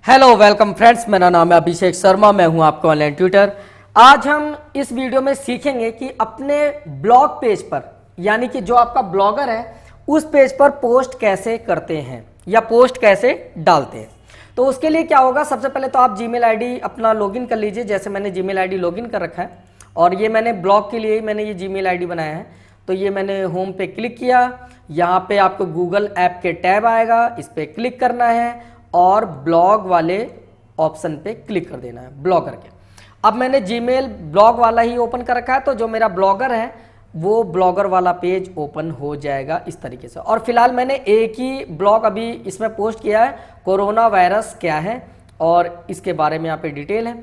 Hello welcome friends, मेरा नाम है अभिषेक शर्मा। मैं हूं आपका ऑनलाइन ट्यूटर। आज हम इस वीडियो में सीखेंगे कि अपने ब्लॉग पेज पर, यानी कि जो आपका ब्लॉगर है उस पेज पर पोस्ट कैसे करते हैं या पोस्ट कैसे डालते हैं। तो उसके लिए क्या होगा, सबसे पहले तो आप जीमेल आईडी अपना लॉगिन कर लीजिए। जैसे मैंने जीमेल आईडी लॉगिन कर रखा है और ये मैंने ब्लॉग के लिए ही मैंने ये जीमेल आईडी बनाया है। तो ये मैंने होम पे क्लिक किया, यहाँ पे आपको गूगल ऐप के टैब आएगा, इस पर क्लिक करना है और ब्लॉग वाले ऑप्शन पे क्लिक कर देना है, ब्लॉगर के। अब मैंने जीमेल ब्लॉग वाला ही ओपन कर रखा है, तो जो मेरा ब्लॉगर है वो ब्लॉगर वाला पेज ओपन हो जाएगा इस तरीके से। और फिलहाल मैंने एक ही ब्लॉग अभी इसमें पोस्ट किया है, कोरोना वायरस क्या है, और इसके बारे में यहाँ पे डिटेल है,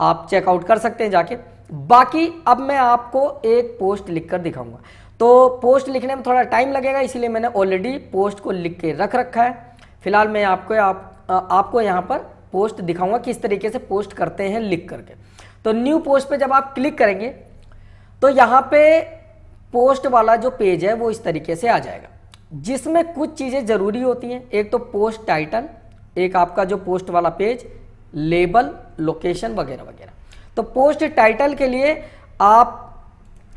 आप चेकआउट कर सकते हैं जाके। बाकी अब मैं आपको एक पोस्ट लिख कर दिखाऊंगा। तो पोस्ट लिखने में थोड़ा टाइम लगेगा, इसीलिए मैंने ऑलरेडी पोस्ट को लिख के रख रखा है। फिलहाल मैं आपको यहाँ पर पोस्ट दिखाऊंगा किस तरीके से पोस्ट करते हैं लिख करके। तो न्यू पोस्ट पे जब आप क्लिक करेंगे तो यहाँ पे पोस्ट वाला जो पेज है वो इस तरीके से आ जाएगा, जिसमें कुछ चीज़ें ज़रूरी होती हैं। एक तो पोस्ट टाइटल, एक आपका जो पोस्ट वाला पेज, लेबल, लोकेशन वगैरह वगैरह। तो पोस्ट टाइटल के लिए आप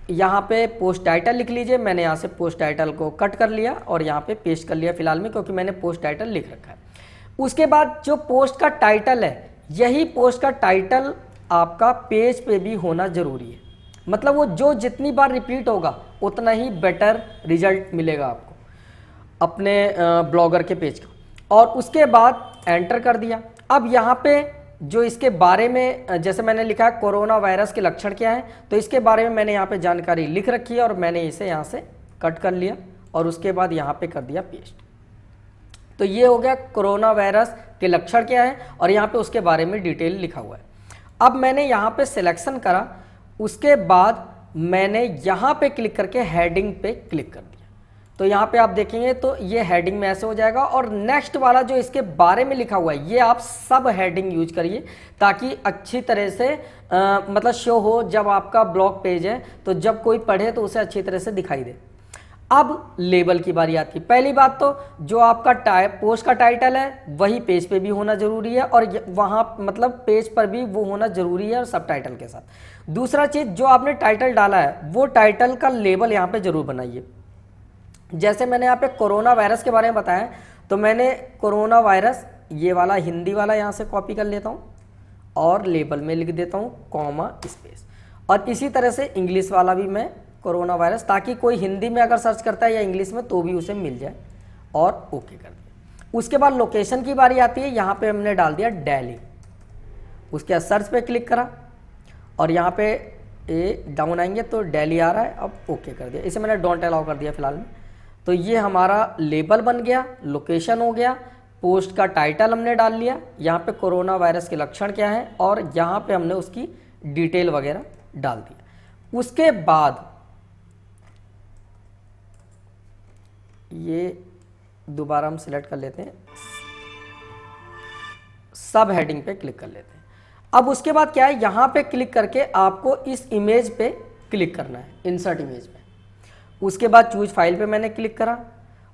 यहाँ पे पोस्ट टाइटल लिख लीजिए। मैंने यहाँ से पोस्ट टाइटल को कट कर लिया और यहाँ पे पेस्ट कर लिया फिलहाल में, क्योंकि मैंने पोस्ट टाइटल लिख रखा है। उसके बाद जो पोस्ट का टाइटल है, यही पोस्ट का टाइटल आपका पेज पे भी होना ज़रूरी है। मतलब वो जो जितनी बार रिपीट होगा उतना ही बेटर रिजल्ट मिलेगा आपको अपने ब्लॉगर के पेज का। और उसके बाद एंटर कर दिया। अब यहाँ पे जो इसके बारे में, जैसे मैंने लिखा है कोरोना वायरस के लक्षण क्या है, तो इसके बारे में मैंने यहाँ पे जानकारी लिख रखी है और मैंने इसे यहाँ से कट कर लिया और उसके बाद यहाँ पे कर दिया पेस्ट। तो ये हो गया कोरोना वायरस के लक्षण क्या है और यहाँ पे उसके बारे में डिटेल लिखा हुआ है। अब मैंने यहाँ पे सिलेक्शन करा, उसके बाद मैंने यहाँ पे क्लिक करके हेडिंग पे क्लिक कर दिया। तो यहाँ पे आप देखेंगे तो ये हेडिंग में ऐसे हो जाएगा। और नेक्स्ट वाला जो इसके बारे में लिखा हुआ है, ये आप सब हेडिंग यूज करिए ताकि अच्छी तरह से मतलब शो हो। जब आपका ब्लॉग पेज है तो जब कोई पढ़े तो उसे अच्छी तरह से दिखाई दे। अब लेबल की बारी आती है। पहली बात तो जो आपका पोस्ट का टाइटल है वही पेज पे भी होना जरूरी है और वहाँ मतलब पेज पर भी वो होना जरूरी है और सब टाइटल के साथ। दूसरा चीज़, जो आपने टाइटल डाला है वो टाइटल का लेबल यहाँ पे जरूर बनाइए। जैसे मैंने यहाँ पे कोरोना वायरस के बारे में बताया, तो मैंने कोरोना वायरस ये वाला हिंदी वाला यहाँ से कॉपी कर लेता हूँ और लेबल में लिख देता हूँ कॉमा स्पेस। और इसी तरह से इंग्लिश वाला भी मैं कोरोना वायरस, ताकि कोई हिंदी में अगर सर्च करता है या इंग्लिश में तो भी उसे मिल जाए, और ओके कर दिया। उसके बाद लोकेशन की बारी आती है। यहाँ पे हमने डाल दिया दिल्ली। उसके बाद सर्च पे क्लिक करा और यहाँ पे डाउन आएंगे तो दिल्ली आ रहा है। अब ओके कर दिया, इसे मैंने डोंट अलाउ कर दिया फिलहाल में। तो ये हमारा लेबल बन गया, लोकेशन हो गया, पोस्ट का टाइटल हमने डाल लिया, यहाँ पे कोरोना वायरस के लक्षण क्या है और यहाँ पे हमने उसकी डिटेल वगैरह डाल दिया। उसके बाद ये दोबारा हम सिलेक्ट कर लेते हैं, सब हेडिंग पे क्लिक कर लेते हैं। अब उसके बाद क्या है, यहाँ पे क्लिक करके आपको इस इमेज पे क्लिक करना है, इंसर्ट इमेज पे। उसके बाद चूज फाइल पे मैंने क्लिक करा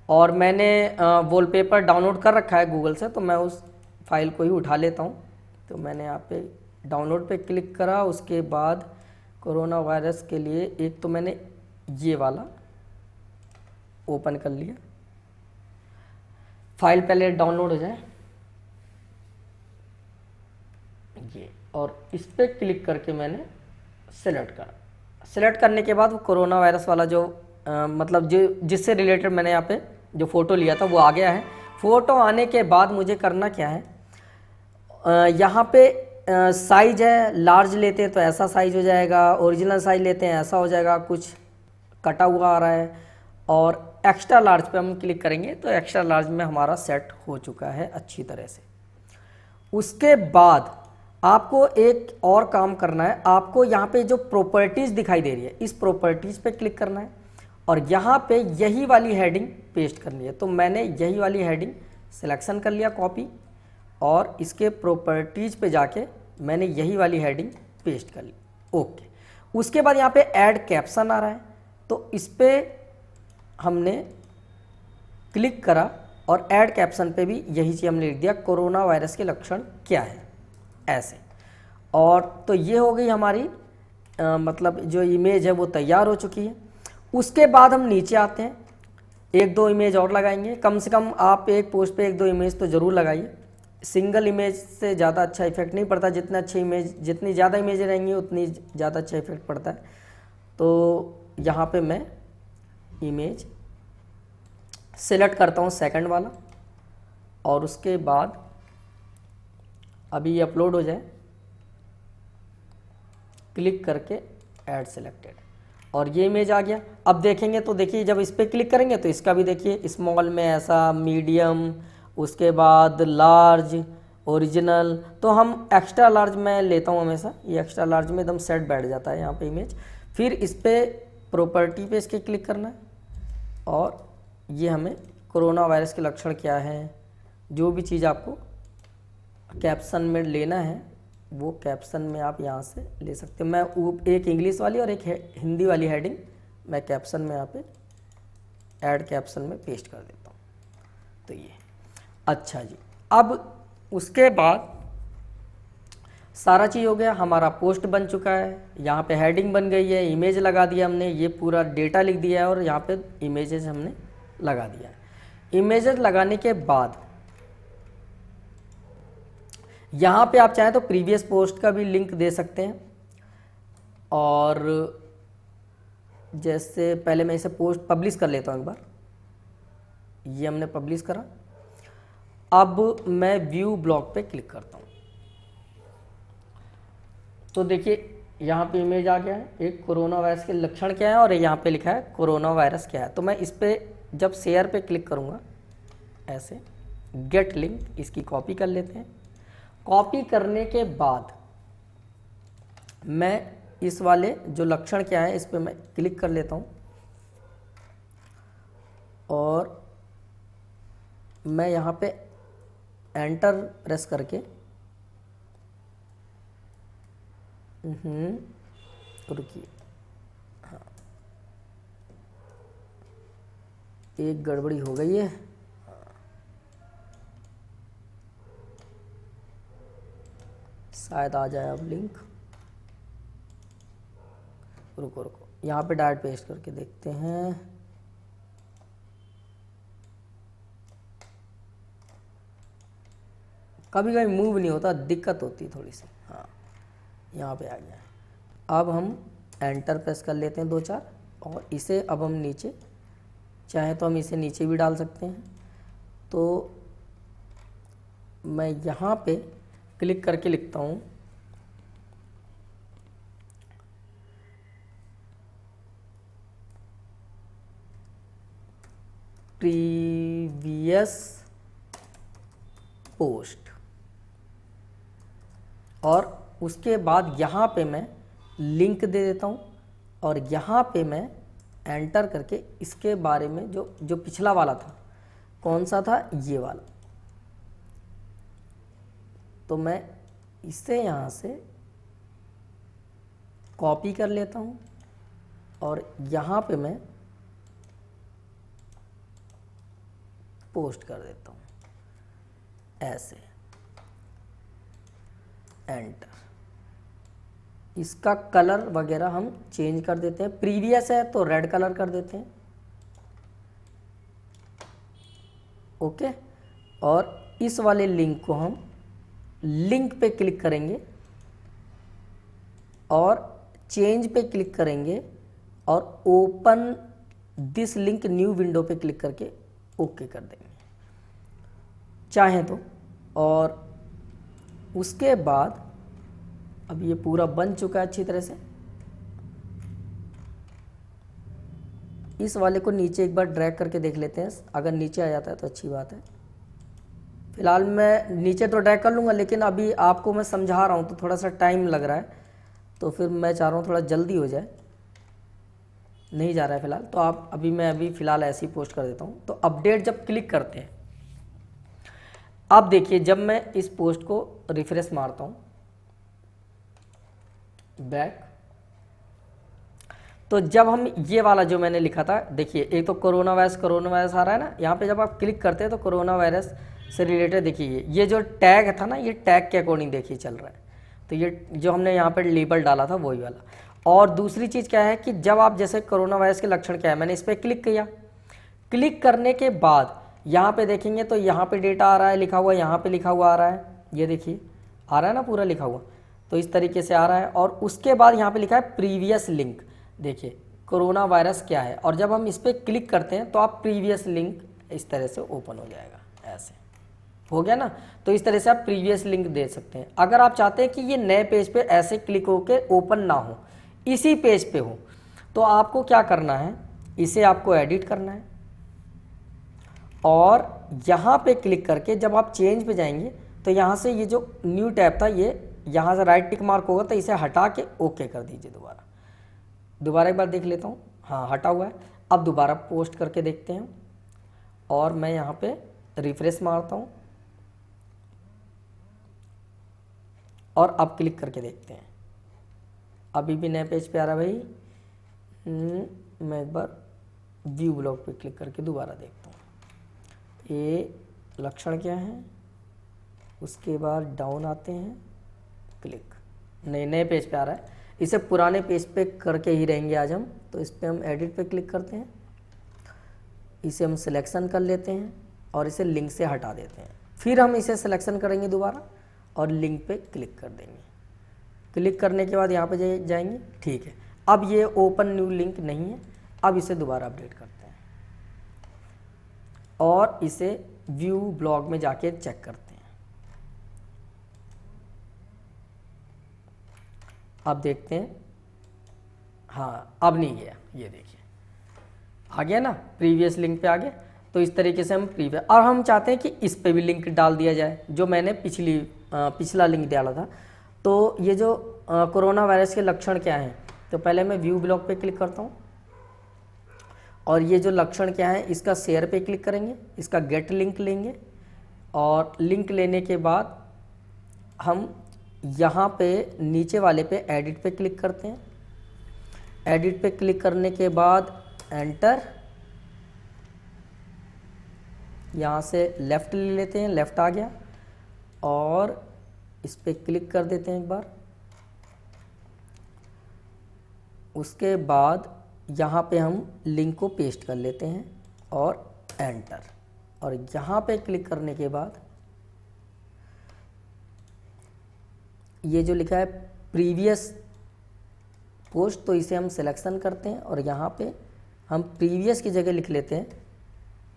और मैंने वॉलपेपर डाउनलोड कर रखा है गूगल से, तो मैं उस फाइल को ही उठा लेता हूँ। तो मैंने यहाँ पे डाउनलोड पे क्लिक करा। उसके बाद कोरोना वायरस के लिए एक तो मैंने ये वाला ओपन कर लिया। फाइल पहले डाउनलोड हो जाए ये, और इस पर क्लिक करके मैंने सेलेक्ट करा। सेलेक्ट करने के बाद वो कोरोना वायरस वाला जो मतलब जो जिससे रिलेटेड मैंने यहाँ पे जो फ़ोटो लिया था वो आ गया है। फ़ोटो आने के बाद मुझे करना क्या है, यहाँ पे साइज़ है, लार्ज लेते हैं तो ऐसा साइज़ हो जाएगा, ओरिजिनल साइज़ लेते हैं ऐसा हो जाएगा, कुछ कटा हुआ आ रहा है। और एक्स्ट्रा लार्ज पे हम क्लिक करेंगे तो एक्स्ट्रा लार्ज में हमारा सेट हो चुका है अच्छी तरह से। उसके बाद आपको एक और काम करना है। आपको यहाँ पे जो प्रॉपर्टीज़ दिखाई दे रही है, इस प्रॉपर्टीज़ पे क्लिक करना है और यहाँ पे यही वाली हेडिंग पेस्ट करनी है। तो मैंने यही वाली हेडिंग सिलेक्शन कर लिया, कॉपी, और इसके प्रॉपर्टीज़ पे जाके मैंने यही वाली हेडिंग पेस्ट कर ली, ओके। उसके बाद यहाँ पे ऐड कैप्शन आ रहा है, तो इस पर हमने क्लिक करा और ऐड कैप्शन पे भी यही चीज़ हमने लिख दिया, कोरोना वायरस के लक्षण क्या है, ऐसे। और तो ये हो गई हमारी मतलब जो इमेज है वो तैयार हो चुकी है। उसके बाद हम नीचे आते हैं, एक दो इमेज और लगाएंगे। कम से कम आप एक पोस्ट पे एक दो इमेज तो ज़रूर लगाइए। सिंगल इमेज से ज़्यादा अच्छा इफेक्ट नहीं पड़ता, जितने अच्छे इमेज, जितनी ज़्यादा इमेजें रहेंगी उतनी ज़्यादा अच्छा इफेक्ट पड़ता है। तो यहाँ पे मैं इमेज सिलेक्ट करता हूँ सेकंड वाला, और उसके बाद अभी ये अपलोड हो जाए, क्लिक करके ऐड सिलेक्टेड, और ये इमेज आ गया। अब देखेंगे तो देखिए जब इस पर क्लिक करेंगे तो इसका भी देखिए स्मॉल में ऐसा, मीडियम, उसके बाद लार्ज, ओरिजिनल। तो हम एक्स्ट्रा लार्ज में लेता हूँ हमेशा, ये एक्स्ट्रा लार्ज में एकदम सेट बैठ जाता है यहाँ पे इमेज। फिर इस पर प्रॉपर्टी पे इसके क्लिक करना है, और ये हमें कोरोना वायरस के लक्षण क्या है, जो भी चीज़ आपको कैप्शन में लेना है वो कैप्शन में आप यहाँ से ले सकते हो। मैं एक इंग्लिश वाली और एक हिंदी वाली हेडिंग मैं कैप्शन में यहाँ पे ऐड कैप्शन में पेस्ट कर देता हूँ। तो ये अच्छा जी, अब उसके बाद सारा चीज़ हो गया, हमारा पोस्ट बन चुका है, यहाँ पे हेडिंग बन गई है, इमेज लगा दिया हमने, ये पूरा डेटा लिख दिया है, और यहाँ पे इमेजेस हमने लगा दिया है। इमेजेस लगाने के बाद यहाँ पे आप चाहें तो प्रीवियस पोस्ट का भी लिंक दे सकते हैं। और जैसे पहले मैं इसे पोस्ट पब्लिश कर लेता हूँ एक बार, ये हमने पब्लिश करा। अब मैं व्यू ब्लॉग पे क्लिक करता हूँ, तो देखिए यहाँ पे इमेज आ गया है, एक कोरोना वायरस के लक्षण क्या है, और यहाँ पे लिखा है कोरोना वायरस क्या है। तो मैं इस पर जब शेयर पे क्लिक करूँगा, ऐसे गेट लिंक, इसकी कॉपी कर लेते हैं। कॉपी करने के बाद मैं इस वाले जो लक्षण क्या है इस पर मैं क्लिक कर लेता हूँ, और मैं यहाँ पे एंटर प्रेस करके रुकिए, हाँ एक गड़बड़ी हो गई है, शायद आ जाए अब लिंक। रुको यहाँ पे डायरेक्ट पेस्ट करके देखते हैं। कभी कभी मूव नहीं होता, दिक्कत होती थोड़ी सी। हाँ यहाँ पे आ गया है। अब हम एंटर प्रेस कर लेते हैं 2-4, और इसे अब हम नीचे, चाहे तो हम इसे नीचे भी डाल सकते हैं। तो मैं यहाँ पे क्लिक करके लिखता हूँ प्रीवियस पोस्ट, और उसके बाद यहाँ पे मैं लिंक दे देता हूँ, और यहाँ पे मैं एंटर करके इसके बारे में जो पिछला वाला था, कौन सा था, ये वाला, तो मैं इसे यहाँ से कॉपी कर लेता हूँ, और यहाँ पे मैं पोस्ट कर देता हूँ ऐसे, एंटर। इसका कलर वगैरह हम चेंज कर देते हैं, प्रीवियस है तो रेड कलर कर देते हैं, ओके। और इस वाले लिंक को हम लिंक पे क्लिक करेंगे, और चेंज पे क्लिक करेंगे, और open this link new window पे क्लिक करके ओके कर देंगे चाहें तो। और उसके बाद अब ये पूरा बन चुका है अच्छी तरह से। इस वाले को नीचे एक बार ड्रैग करके देख लेते हैं, अगर नीचे आ जाता है तो अच्छी बात है। फिलहाल मैं नीचे तो ड्रैग कर लूँगा, लेकिन अभी आपको मैं समझा रहा हूँ तो थोड़ा सा टाइम लग रहा है, तो फिर मैं चाह रहा हूँ थोड़ा जल्दी हो जाए। नहीं जा रहा है फिलहाल, तो आप मैं फ़िलहाल ऐसे ही पोस्ट कर देता हूँ। तो अपडेट जब क्लिक करते हैं, आप देखिए जब मैं इस पोस्ट को रिफ्रेश मारता हूँ बैक, तो जब हम ये वाला जो मैंने लिखा था, देखिए एक तो कोरोना वायरस आ रहा है ना, यहाँ पे जब आप क्लिक करते हैं तो कोरोना वायरस से रिलेटेड देखिए ये जो टैग था ना, ये टैग के अकॉर्डिंग देखिए चल रहा है। तो ये जो हमने यहाँ पर लेबल डाला था वही वाला। और दूसरी चीज़ क्या है कि जब आप जैसे कोरोना वायरस के लक्षण क्या है, मैंने इस पर क्लिक किया, क्लिक करने के बाद यहाँ पे देखेंगे तो यहाँ पे डेटा आ रहा है लिखा हुआ, यहाँ पे लिखा हुआ आ रहा है, ये देखिए आ रहा है ना पूरा लिखा हुआ, तो इस तरीके से आ रहा है। और उसके बाद यहाँ पे लिखा है प्रीवियस लिंक, देखिए कोरोना वायरस क्या है, और जब हम इस पर क्लिक करते हैं तो आप प्रीवियस लिंक इस तरह से ओपन हो जाएगा, ऐसे हो गया ना। तो इस तरह से आप प्रीवियस लिंक दे सकते हैं। अगर आप चाहते हैं कि ये नए पेज पे ऐसे क्लिक होके ओपन ना हो, इसी पेज पे हो, तो आपको क्या करना है, इसे आपको एडिट करना है और यहाँ पे क्लिक करके जब आप चेंज पे जाएंगे तो यहाँ से ये जो न्यू टैब था, ये यहाँ से राइट टिक मार्क होगा तो इसे हटा के ओके कर दीजिए। दोबारा एक बार देख लेता हूँ, हाँ हटा हुआ है। अब दोबारा पोस्ट करके देखते हैं और मैं यहाँ पे रिफ्रेश मारता हूँ और अब क्लिक करके देखते हैं, अभी भी नए पेज पे आ रहा है भाई। मैं एक बार व्यू ब्लॉग पे क्लिक करके दोबारा देखता हूँ, ये लक्षण क्या है, उसके बाद डाउन आते हैं, क्लिक, नए पेज पे आ रहा है। इसे पुराने पेज पे करके ही रहेंगे आज हम। तो इस पर हम एडिट पे क्लिक करते हैं, इसे हम सिलेक्शन कर लेते हैं और इसे लिंक से हटा देते हैं। फिर हम इसे सिलेक्शन करेंगे दोबारा और लिंक पे क्लिक कर देंगे। क्लिक करने के बाद यहाँ पे जाएंगे, ठीक है। अब ये ओपन न्यू लिंक नहीं है, अब इसे दोबारा अपडेट करते हैं और इसे व्यू ब्लॉग में जाके चेक करते हैं। अब देखते हैं, हाँ अब नहीं गया, ये देखिए आ गया ना, प्रीवियस लिंक पे आ गया। तो इस तरीके से हम प्रीवियस, और हम चाहते हैं कि इस पे भी लिंक डाल दिया जाए जो मैंने पिछला लिंक डाला था। तो ये जो कोरोना वायरस के लक्षण क्या हैं, तो पहले मैं व्यू ब्लॉग पे क्लिक करता हूँ और ये जो लक्षण क्या है इसका शेयर पे क्लिक करेंगे, इसका गेट लिंक लेंगे और लिंक लेने के बाद हम यहाँ पे नीचे वाले पे एडिट पे क्लिक करते हैं। एडिट पे क्लिक करने के बाद एंटर, यहाँ से लेफ़्ट ले लेते हैं, लेफ़्ट आ गया और इस पे क्लिक कर देते हैं एक बार। उसके बाद यहाँ पे हम लिंक को पेस्ट कर लेते हैं और एंटर, और यहाँ पे क्लिक करने के बाद ये जो लिखा है प्रीवियस पोस्ट, तो इसे हम सिलेक्शन करते हैं और यहाँ पे हम प्रीवियस की जगह लिख लेते हैं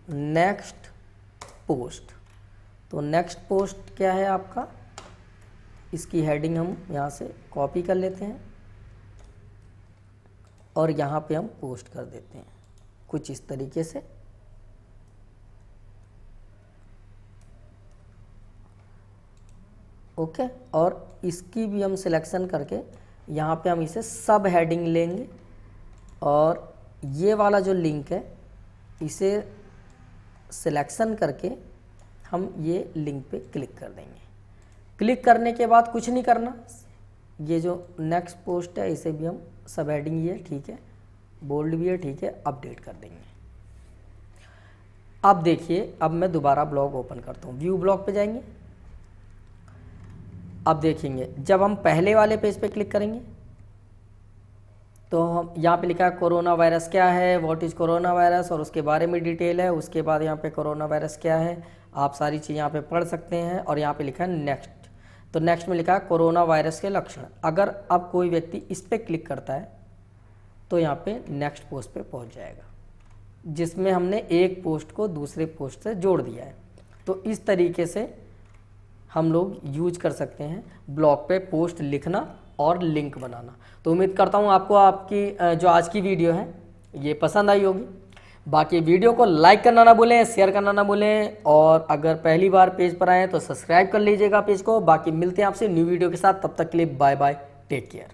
नेक्स्ट पोस्ट। तो नेक्स्ट पोस्ट क्या है आपका, इसकी हेडिंग हम यहाँ से कॉपी कर लेते हैं और यहाँ पे हम पोस्ट कर देते हैं कुछ इस तरीके से। ओके, और इसकी भी हम सिलेक्शन करके यहाँ पे हम इसे सब हेडिंग लेंगे और ये वाला जो लिंक है इसे सिलेक्शन करके हम ये लिंक पे क्लिक कर देंगे। क्लिक करने के बाद कुछ नहीं करना, ये जो नेक्स्ट पोस्ट है इसे भी हम सब हेडिंग ये ठीक है, बोल्ड भी है ठीक है, अपडेट कर देंगे। अब देखिए, अब मैं दोबारा ब्लॉग ओपन करता हूँ, व्यू ब्लॉग पे जाएंगे। अब देखेंगे जब हम पहले वाले पेज पे क्लिक करेंगे तो हम यहाँ पे लिखा है कोरोना वायरस क्या है, व्हाट इज़ कोरोना वायरस, और उसके बारे में डिटेल है। उसके बाद यहाँ पे कोरोना वायरस क्या है, आप सारी चीज़ यहाँ पे पढ़ सकते हैं। और यहाँ पे लिखा है नेक्स्ट, तो नेक्स्ट में लिखा है कोरोना वायरस के लक्षण। अगर अब कोई व्यक्ति इस पर क्लिक करता है तो यहाँ पे नेक्स्ट पोस्ट पे पहुँच जाएगा, जिसमें हमने एक पोस्ट को दूसरे पोस्ट से जोड़ दिया है। तो इस तरीके से हम लोग यूज कर सकते हैं ब्लॉग पे पोस्ट लिखना और लिंक बनाना। तो उम्मीद करता हूँ आपको आपकी जो आज की वीडियो है ये पसंद आई होगी। बाकी वीडियो को लाइक करना ना भूलें, शेयर करना ना भूलें, और अगर पहली बार पेज पर आए तो सब्सक्राइब कर लीजिएगा पेज को। बाकी मिलते हैं आपसे न्यू वीडियो के साथ, तब तक के लिए बाय बाय, टेक केयर।